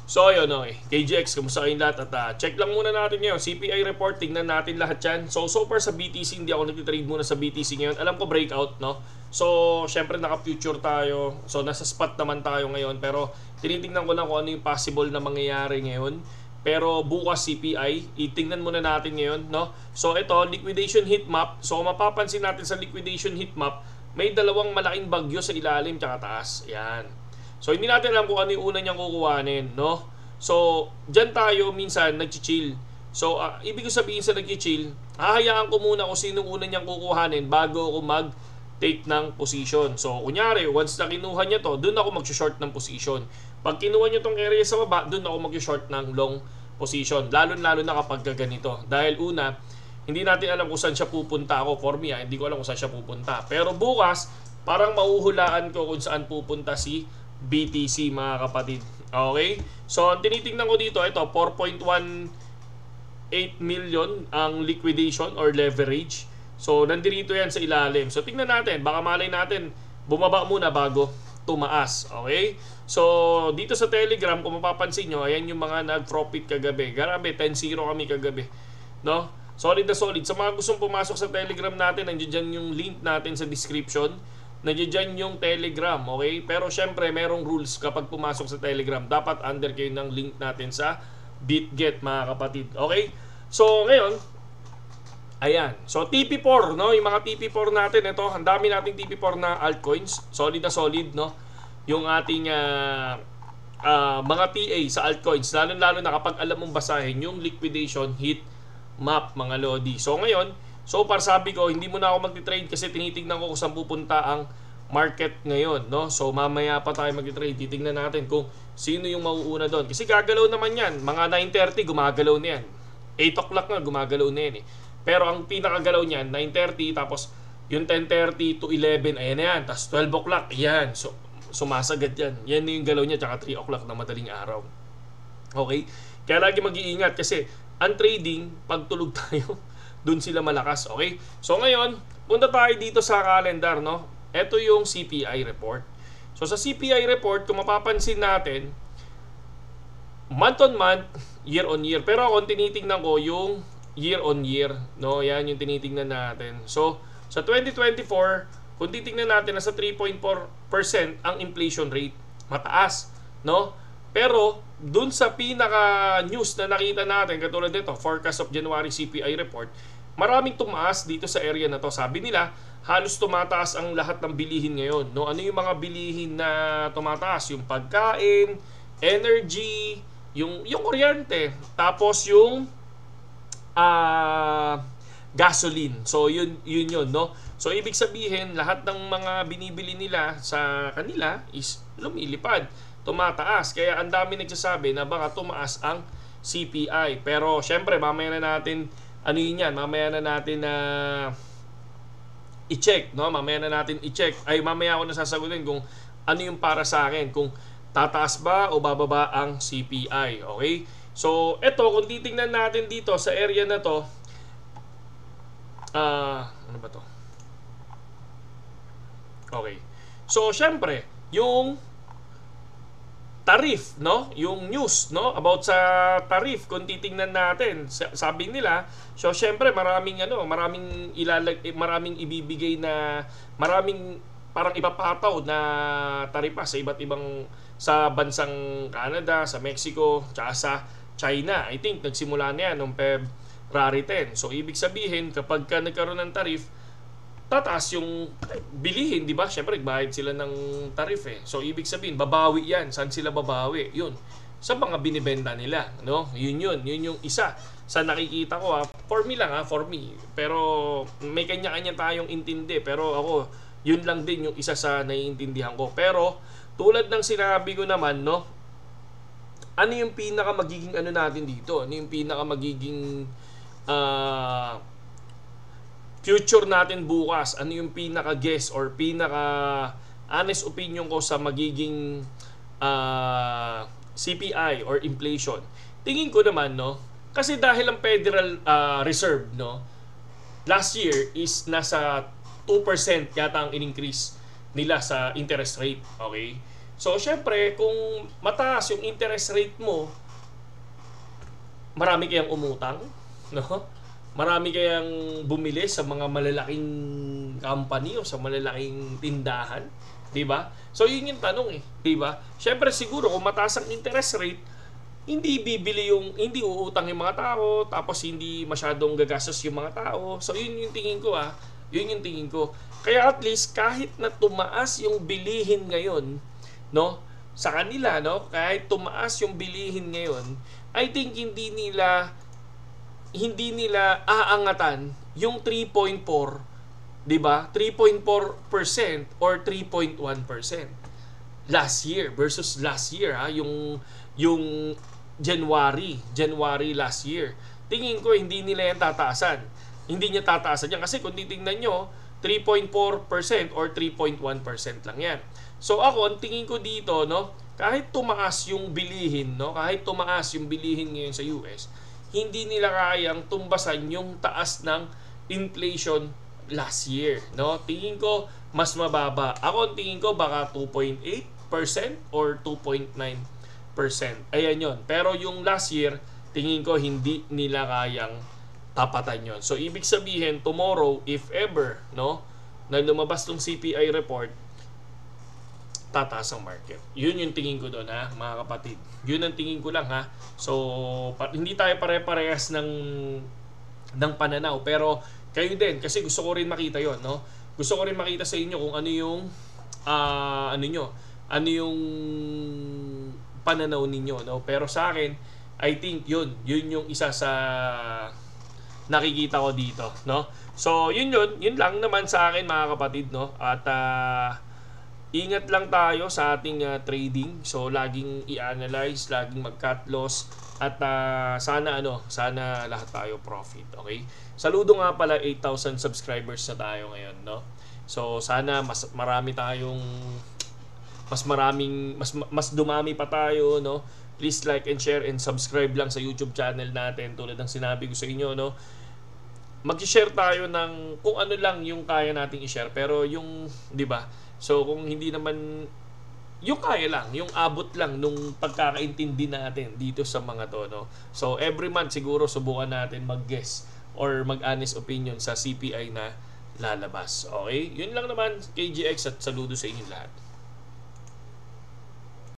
So ayun, okay. KGX, kamusta kayong lahat? At check lang muna natin ngayon. CPI report, tingnan natin lahat yan. So far sa BTC, hindi ako nag-trade muna sa BTC ngayon. Alam ko breakout, no? So, syempre naka-future tayo. So, nasa spot naman tayo ngayon. Pero, tinitingnan ko lang kung ano yung possible na mangyayari ngayon. Pero, bukas CPI, itingnan muna natin ngayon, no? So, ito, liquidation heat map. So, kung mapapansin natin sa liquidation heat map, may dalawang malaking bagyo sa ilalim tsaka taas. Yan. So, hindi natin alam kung ano yung una niyang kukuhanin, no? So, dyan tayo minsan nag-chill. So, ibig ko sabihin sa nag-chill, hahayaan ko muna kung sinong una niyang kukuhanin bago ako mag-take ng position. So, kunyari, once na kinuha niya to, dun ako mag-short ng position. Pag kinuha niya tong area sa baba, dun ako mag-short ng long position. Lalo-lalo na kapag ganito. Dahil una, hindi natin alam kung saan siya pupunta. Ako, for me, hindi ko alam kung saan siya pupunta. Pero bukas, parang mauhulaan ko kung saan pupunta si BTC, mga kapatid. Okay? So, ang tinitingnan ko dito, ito, 4.18 million ang liquidation or leverage. So, nandito yan sa ilalim. So, tingnan natin. Baka malay natin, bumaba muna bago tumaas. Okay? So, dito sa Telegram, kung mapapansin nyo, ayan yung mga nag-profit kagabi. Grabe, 10-0 kami kagabi. No? Solid na solid. Sa mga gustong pumasok sa Telegram natin, nandiyan dyan yung link natin sa description. Nandiyan dyan yung Telegram, okay? Pero syempre, merong rules kapag pumasok sa Telegram. Dapat under kayo ng link natin sa BitGet, mga kapatid. Okay? So, ngayon, ayan. So, TP4, no? Yung mga TP4 natin, ito, ang dami nating TP4 na altcoins. Solid na solid, no? Yung ating mga TA sa altcoins. Lalo-lalo na kapag alam mong basahin yung liquidation heat map, mga lodi. So ngayon, so far sabi ko, hindi mo na ako magti-trade kasi tinitingnan ko kung saan pupunta ang market ngayon, no? So mamaya pa tayo magti-trade. Titingnan natin kung sino yung mauuna doon. Kasi gagalaw naman yan. Mga 9:30 gumagalaw na yan. 8 o'clock na gumagalaw na yan eh. Pero ang pinakagalaw niyan, 9:30, tapos yung 10:30 to 11, ayan na yan. Tapos 12 o'clock, ayan. So sumasagad yan. Yan na yung galaw niya, tsaka 3 o'clock na madaling araw. Okay? Kaya lagi mag-iingat kasi ang trading, pag tulog tayo, dun sila malakas, okay? So ngayon, punta tayo dito sa calendar, no? Ito yung CPI report. So sa CPI report, kung mapapansin natin, month on month, year on year. Pero ako tinitingnan ko yung year on year, no? Yan yung tinitingnan natin. So sa 2024, kung titingnan natin, nasa 3.4% ang inflation rate. Mataas, no? Pero dun sa pinaka news na nakita natin, katulad nito, forecast of January CPI report, maraming tumaas dito sa area na to. Sabi nila, halos tumataas ang lahat ng bilihin ngayon, no? Ano yung mga bilihin na tumataas? Yung pagkain, energy, yung kuryente, tapos yung gasoline. So yun, no? So ibig sabihin, lahat ng mga binibili nila sa kanila is lumilipad, tumataas. Kaya ang dami nagsasabi na baka tumaas ang CPI. Pero syempre, mamaya na natin mamaya na natin i-check, no? Mamaya na natin i-check. Mamaya ako nasasagutin kung ano yung para sa akin, kung tataas ba o bababa ang CPI. Okay? So, eto, kung titingnan natin dito sa area na to, ano ba to? Okay. So, syempre, yung tariff, no? Yung news, no? About sa tariff, kung titingnan natin, sabi nila, so syempre maraming ibibigay na, maraming parang ipapataw na taripa sa iba't ibang, sa bansang Canada, sa Mexico, tsaka sa China. I think nagsimula na yan noong February 10. So ibig sabihin, kapag ka nagkaroon ng tariff, tataas yung bilihin, di ba? Syempre, bayad sila ng tariff eh. So, ibig sabihin, babawi yan. Saan sila babawi? Yun. Sa mga binibenta nila, no? Yun yung isa. Sa nakikita ko, for me lang, for me. Pero, may kanya-kanya tayong intindi. Pero ako, yun lang din yung isa sa naiintindihan ko. Pero, tulad ng sinabi ko naman, no? Ano yung pinaka magiging natin dito? Ano yung pinaka magiging future natin bukas? Ano yung pinaka-guess or pinaka-honest opinion ko sa magiging CPI or inflation? Tingin ko naman, no? Kasi dahil ang Federal Reserve, no, last year is nasa 2% yata ang in-increase nila sa interest rate. Okay? So, syempre, kung mataas yung interest rate mo, marami kayang umutang, no? Marami kayang bumili sa mga malalaking company o sa malalaking tindahan, 'di ba? So, yun yung tanong 'di ba? Syempre siguro kung mataas ang interest rate, hindi uutang yung mga tao, tapos hindi masyadong gagastos yung mga tao. So, yun yung tingin ko Yun yung tingin ko. Kaya at least kahit na tumaas yung bilihin ngayon, no? Sa kanila, no? Kahit tumaas yung bilihin ngayon, I think hindi nila aangatan yung 3.4, 'di ba? 3.4% or 3.1% last year versus last year yung January last year. Tingin ko hindi nila yan tataasan. Hindi niya tataasan yan kasi kung titingnan nyo 3.4% or 3.1% lang yan. So ako, ang tingin ko dito, no, kahit tumaas yung bilihin, no, kahit tumaas yung bilihin ngayon sa US, hindi nila kayang tumbasan yung taas ng inflation last year, no? Tingin ko mas mababa. Ako ang tingin ko baka 2.8% or 2.9%. Ayan yon. Pero yung last year, tingin ko hindi nila kayang tapatan yon. So ibig sabihin tomorrow, if ever, no, na lumabas tong CPI report, tataas ang market. Yun yung tingin ko doon, ha, mga kapatid. Yun ang tingin ko lang, ha. So, hindi tayo pare-parehas ng pananaw. Pero, kayo din. Kasi gusto ko rin makita yon, no? Gusto ko rin makita sa inyo kung ano yung, ano yung pananaw ninyo, no? Pero sa akin, I think yun yung isa sa nakikita ko dito, no? So, yun lang naman sa akin, mga kapatid, no? At, ingat lang tayo sa ating trading. So laging i-analyze, laging mag-cut loss at sana lahat tayo profit, okay? Saludo nga pala 8,000 subscribers na tayo ngayon, no? So sana mas dumami pa tayo, no? Please like and share and subscribe lang sa YouTube channel natin tulad ng sinabi ko sa inyo, no? Mag-share tayo ng kung ano lang yung kaya nating i-share, pero yung, 'di ba? So kung hindi naman yung kaya lang, yung abot lang nung pagkakaintindi natin dito sa mga to, no? So every month siguro subukan natin mag-guess or mag-honest opinion sa CPI na lalabas. Okay? Yun lang naman, KGX, at saludo sa inyo lahat.